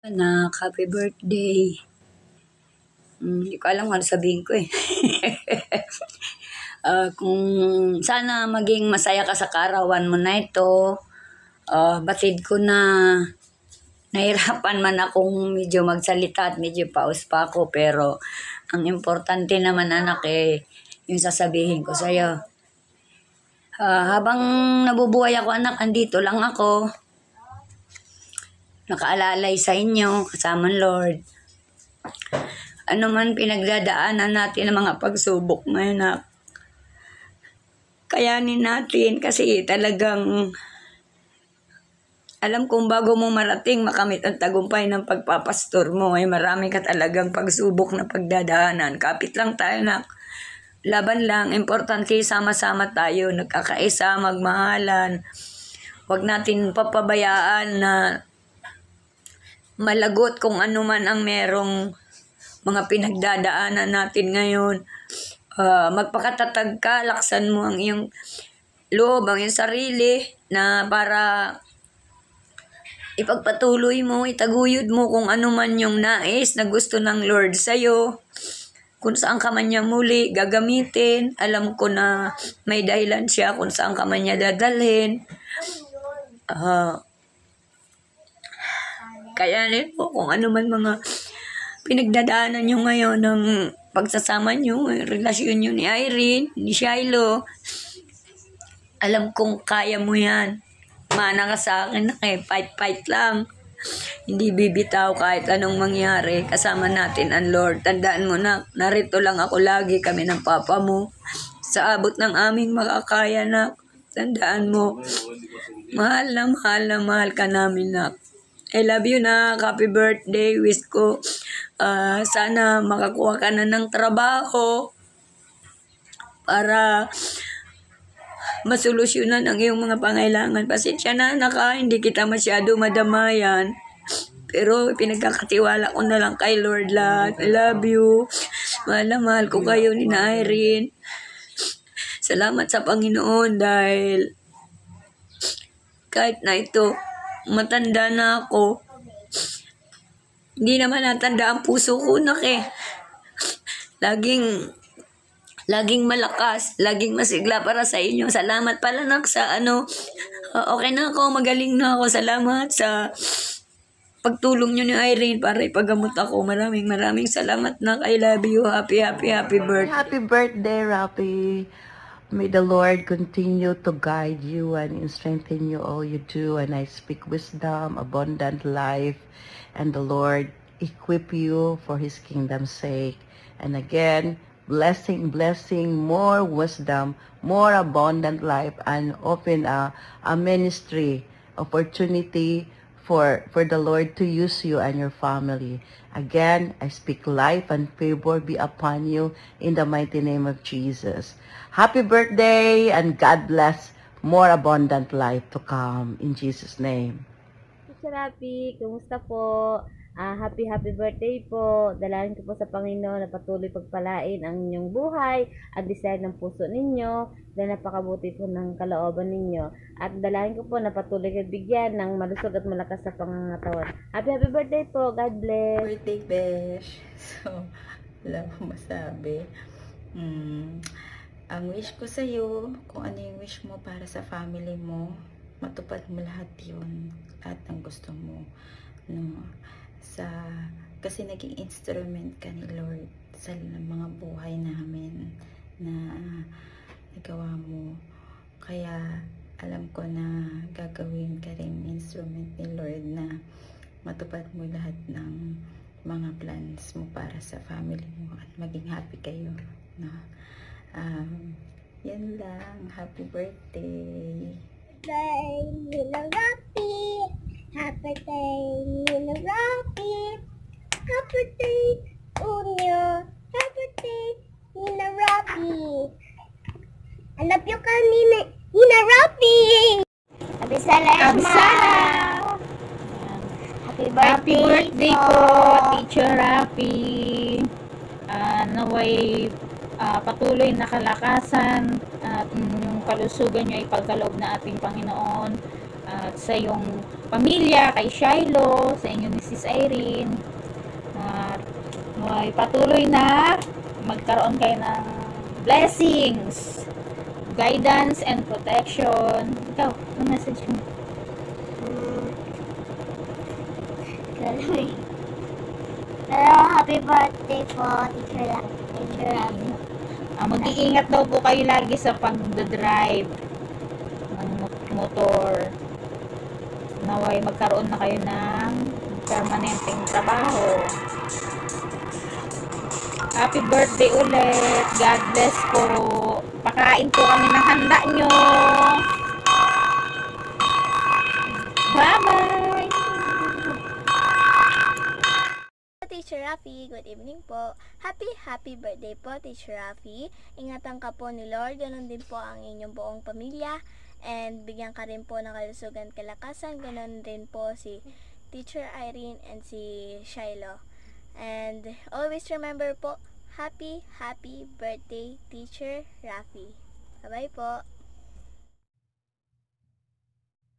Anak, happy birthday. Hindi ko alam kung ano sabihin ko eh. Kung sana maging masaya ka sa kaarawan mo na ito, batid ko na nahirapan man akong medyo magsalita at medyo paus pa ako, pero ang importante naman anak yung sasabihin ko sa'yo. Habang nabubuhay ako anak, andito lang ako. Nakaalalay sa inyo, kasama ng Lord. Ano man pinagdadaanan natin ng mga pagsubok ngayon na kayanin natin kasi talagang alam kong bago mo marating makamit ang tagumpay ng pagpapastor mo ay marami ka talagang pagsubok na pagdadaanan. Kapit lang tayo na laban lang, importante sama-sama tayo, nagkakaisa, magmahalan. Huwag natin papabayaan na malagot kung ano man ang merong mga pinagdadaanan natin ngayon. Magpakatatag ka, laksan mo ang iyong loob, ang iyong sarili na para ipagpatuloy mo, itaguyod mo kung ano man yung nais na gusto ng Lord sa'yo. Kung saan ka man niya muli gagamitin, alam ko na may dahilan siya kung saan ka man niya dadalhin. Kaya po kung ano man mga pinagdadaanan nyo ngayon ng pagsasama nyo, relasyon nyo ni Irene, ni Shiloh, alam kong kaya mo yan. Mana ka sa akin, fight lang. Hindi bibitaw kahit anong mangyari. Kasama natin ang Lord. Tandaan mo na, narito lang ako lagi, kami ng papa mo. Sa abot ng aming makakaya na, tandaan mo, mahal ka namin na. I love you na. Happy birthday. Wish ko sana makakuha ka na ng trabaho para masolusyonan ang iyong mga pangailangan. Pasensya na hindi kita masyado madamayan. Pero pinagkakatiwala ko na lang kay Lord lahat. I love you. Mahal ko kayo ni Irene. Salamat sa Panginoon dahil kahit na ito, matanda na ako. Hindi naman natanda ang puso ko Laging malakas, laging masigla para sa inyo. Salamat pala sa okay na ako, magaling na ako. Salamat sa pagtulong nyo ni Irene para ipagamot ako. Maraming salamat I love you. Happy birthday. Happy birthday, Rapi. May the Lord continue to guide you and strengthen you all you do. And I speak wisdom, abundant life, and the Lord equip you for His kingdom's sake. And again, blessing, more wisdom, more abundant life, and open a ministry opportunity for the Lord to use you and your family. Again, I speak life and favor be upon you in the mighty name of Jesus. Happy birthday and God bless more abundant life to come in Jesus' name. Teacher Rapi, kumusta po? Happy birthday po. Dalangin ko po sa Panginoon na patuloy pagpalain ang inyong buhay at desire ng puso ninyo dahil napakabuti po ng kalooban ninyo. At dalangin ko po na patuloy kayo bigyan ng malusog at malakas sa pangangatawan. Happy birthday po. God bless. Birthday, Besh. So, wala akong masabi. Ang wish ko sa'yo, kung ano yung wish mo para sa family mo, matupad mo lahat yun at ang gusto mo. No? Kasi naging instrument ka ni Lord sa mga buhay namin na nagawa mo. Kaya alam ko na gagawin ka rin instrument ni Lord na matupad mo lahat ng mga plans mo para sa family mo at maging happy kayo. No? Yan lang. Happy birthday. Happy day, Nina Rapi. Happy day, Unyo. Happy day, Nina Rapi. I love you, Nina Rapi. Happy birthday po, Teacher Rapi. Naway patuloy na kalakasan at yung kalusugan nyo ay pagkaloob na ating Panginoon. At sa iyong pamilya, kay Shiloh, sa inyong Mrs. Irene. At may patuloy na magkaroon kayo ng blessings, guidance, and protection. Ikaw, ano message mo? Pero happy birthday po, Teacher Rafi. Mag-iingat daw po kayo lagi sa pag-drive ng motor. Naway magkaroon na kayo ng permanenteng trabaho. Happy birthday ulit. God bless po. Pakain po kami ng handa nyo. Bye-bye! Teacher Rafi, good evening po. Happy birthday po, Teacher Rafi. Ingatan ka po ni Lord, ganun din po ang inyong buong pamilya. And bigyan ka rin po ng kalusugan, kalakasan, ganun din po si Teacher Irene and si Shiloh. And always remember po, happy birthday, Teacher Rafi. Bye-bye po.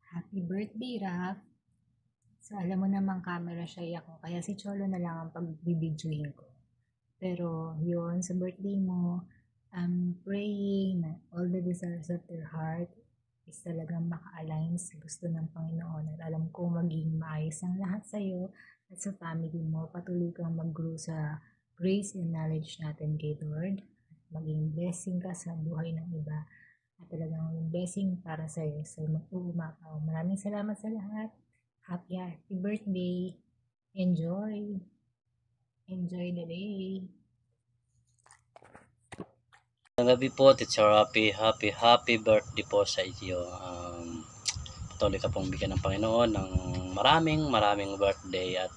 Happy birthday, Raf. So, alam mo naman camera shy ako, kaya si Cholo na lang ang pagbibidyohin ko. Pero, yun, sa birthday mo, I'm praying na all the desires of your heart is talagang maka-align sa gusto ng Panginoon. At alam ko maging maayos ang lahat sa'yo at sa family mo. Patuloy kang mag-grow sa grace and knowledge natin kay Lord. Maging blessing ka sa buhay ng iba. At talagang blessing para sa'yo. So, mag-uumakaw. Maraming salamat sa lahat. Happy birthday. Enjoy the day. Magandang gabi po, Teacher Rafi. Happy birthday po sa iyo. Patuloy ka pong bigyan ng Panginoon ng maraming birthday at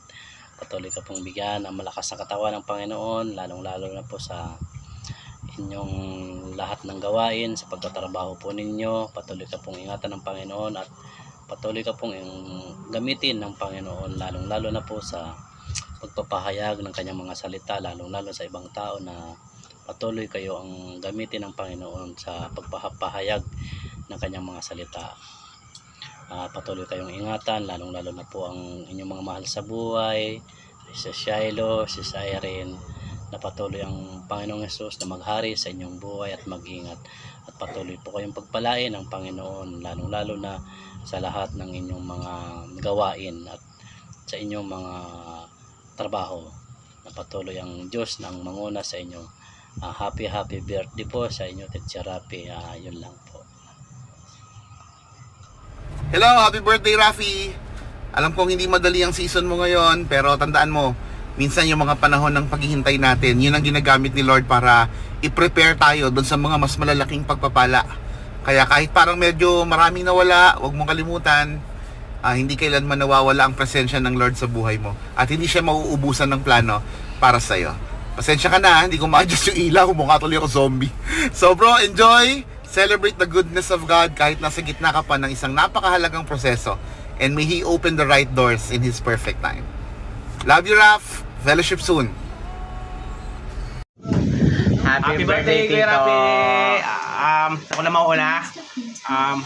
patuloy ka pong bigyan ng malakas na katawan ng Panginoon, lalong-lalo na po sa inyong lahat ng gawain, sa pagtatrabaho po ninyo. Patuloy ka pong ingatan ng Panginoon at patuloy ka pong gamitin ng Panginoon, lalong-lalo na po sa pagpapahayag ng kanyang mga salita, lalong-lalo sa ibang tao na patuloy kayo ang gamitin ng Panginoon sa pagpapahayag ng kanyang mga salita. Patuloy kayong ingatan, lalong-lalo na po ang inyong mga mahal sa buhay, si Shiloh, si Irene, na patuloy ang Panginoong Hesus na maghari sa inyong buhay at mag-ingat. At patuloy po kayong pagpalain ng Panginoon, lalong-lalo na sa lahat ng inyong mga gawain at sa inyong mga trabaho. Na patuloy ang Diyos na ang manguna sa inyo. Happy birthday po sa inyo, Teacher Rafi. Yun lang po. Hello, happy birthday, Rafi. Alam kong hindi madali ang season mo ngayon, pero tandaan mo, minsan yung mga panahon ng paghihintay natin, yun ang ginagamit ni Lord para i-prepare tayo doon sa mga mas malalaking pagpapala. Kaya kahit parang medyo maraming nawala, huwag mong kalimutan, hindi kailanman nawawala ang presensya ng Lord sa buhay mo. At hindi siya mauubusan ng plano para sa'yo. Pasensya ka na, hindi ko ma-adjust yung ilaw, mukha tuloy ako zombie. So bro, enjoy! Celebrate the goodness of God kahit nasa gitna ka pa ng isang napakahalagang proseso. And may He open the right doors in His perfect time. Love you, Raf! Fellowship soon! Happy birthday, Kuya Rafi! Ako na mauna.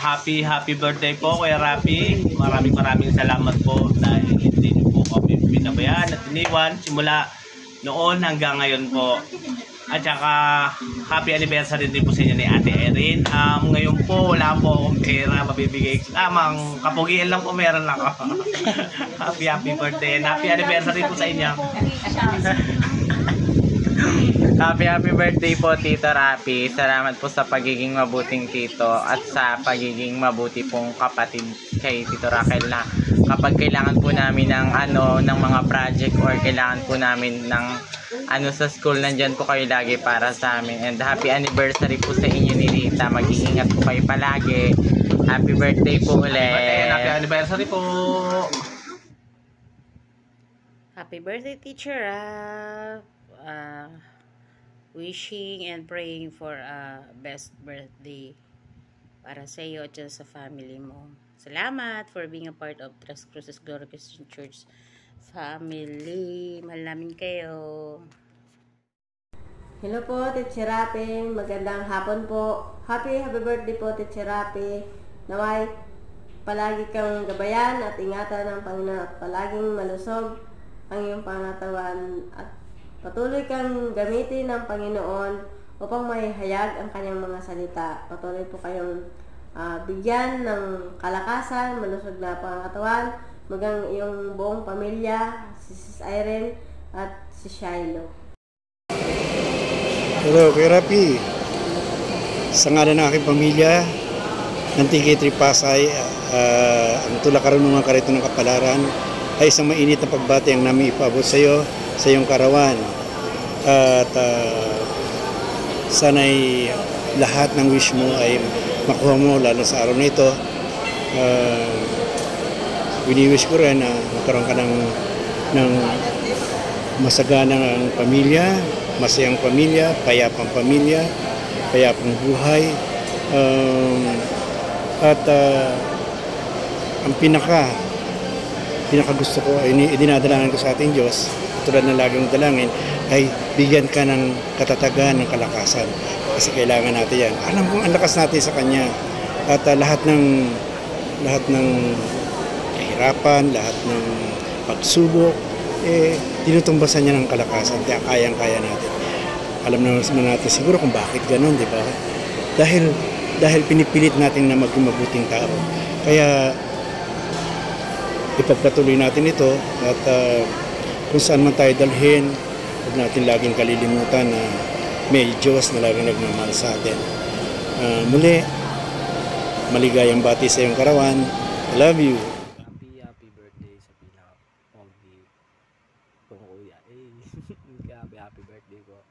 Happy birthday po, Kuya Rafi. Maraming salamat po dahil hindi niyo po kami pinabayaan at iniwan simula noon hanggang ngayon po. At saka happy anniversary din po sa inyo ni Ate Erin. Ngayon po wala po akong pera mabibigay. Lamang kapugian lang po meron ako. happy birthday and happy anniversary po sa inyo. Happy birthday po, Tito Rafi. Salamat po sa pagiging mabuting tito at sa pagiging mabuti pong kapatid kay Tito Raquel na kapag kailangan po namin ng mga project or kailangan po namin ng sa school, nandyan po kayo lagi para sa amin. And happy anniversary po sa inyo ni Rita. Mag-iingat po kayo palagi. Happy birthday po ulit. Happy anniversary po. Happy birthday, Teacher Raf. Wishing and praying for a best birthday para sa iyo at sa family mo. Salamat for being a part of Tres Cruces Glory Christian Church family. Mahal namin kayo. Hello po, Teacher Rafi. Magandang hapon po. Happy birthday po, Teacher Rafi. Naway, palagi kang gabayan at ingatan ng Panginoon at palaging malusog ang iyong pangatawan at patuloy kang gamitin ng Panginoon upang maihayag ang kanyang mga salita. Patuloy po kayong bigyan ng kalakasan, malusog na pangatawan, magang iyong buong pamilya, si Sis Irene at si Shiloh. Hello, Kuya Rapi. Sa ngalan ng aking pamilya, ng TK3 Pasay, ang tula karunungan karito ng kapalaran ay isang mainit na pagbati ang namin ipaabot sa iyo, sa iyong karawan. At sana'y lahat ng wish mo ay makuha mo, lalo sa araw na ito. Wini-wish ko rin na magkaroon ka ng masaganang pamilya, masayang pamilya, payapang buhay. Ang pinaka gusto ko ay dinadalangin ko sa ating Diyos, tulad ng laging dalangin, ay bigyan ka ng katatagan, ng kalakasan. Kasi kailangan natin yan. Alam kong ang lakas natin sa Kanya. At lahat ng kahirapan, lahat ng pagsubok, tinutumbasan niya ng kalakasan. Kaya kayang-kaya natin. Alam naman natin siguro kung bakit ganun, di ba? Dahil pinipilit natin na maging mabuting tao. Kaya ipagpatuloy natin ito at kung saan man tayo dalhin, huwag natin laging kalilimutan na may Diyos na laging nagmamahal sa atin. Muli, maligayang bati sa iyong karawan. I love you. Happy birthday sa pinaka-pogi kong kuya. Happy birthday po.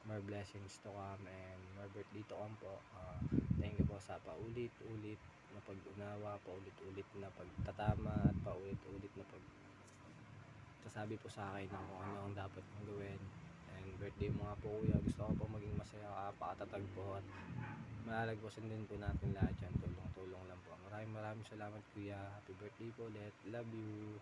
More blessings to come and more birthday to come po. Thank you po sa paulit-ulit na pag-unawa, paulit-ulit na pagtatama at paulit-ulit na pagsasabi po sa akin ng kung ano ang dapat kong gawin. And birthday mo nga po kuya, gusto ko po maging masaya, pakatatag po at malalagpasan din po natin lahat yan. Tulong-tulong lang po. Maraming salamat kuya. Happy birthday po ulit. Love you.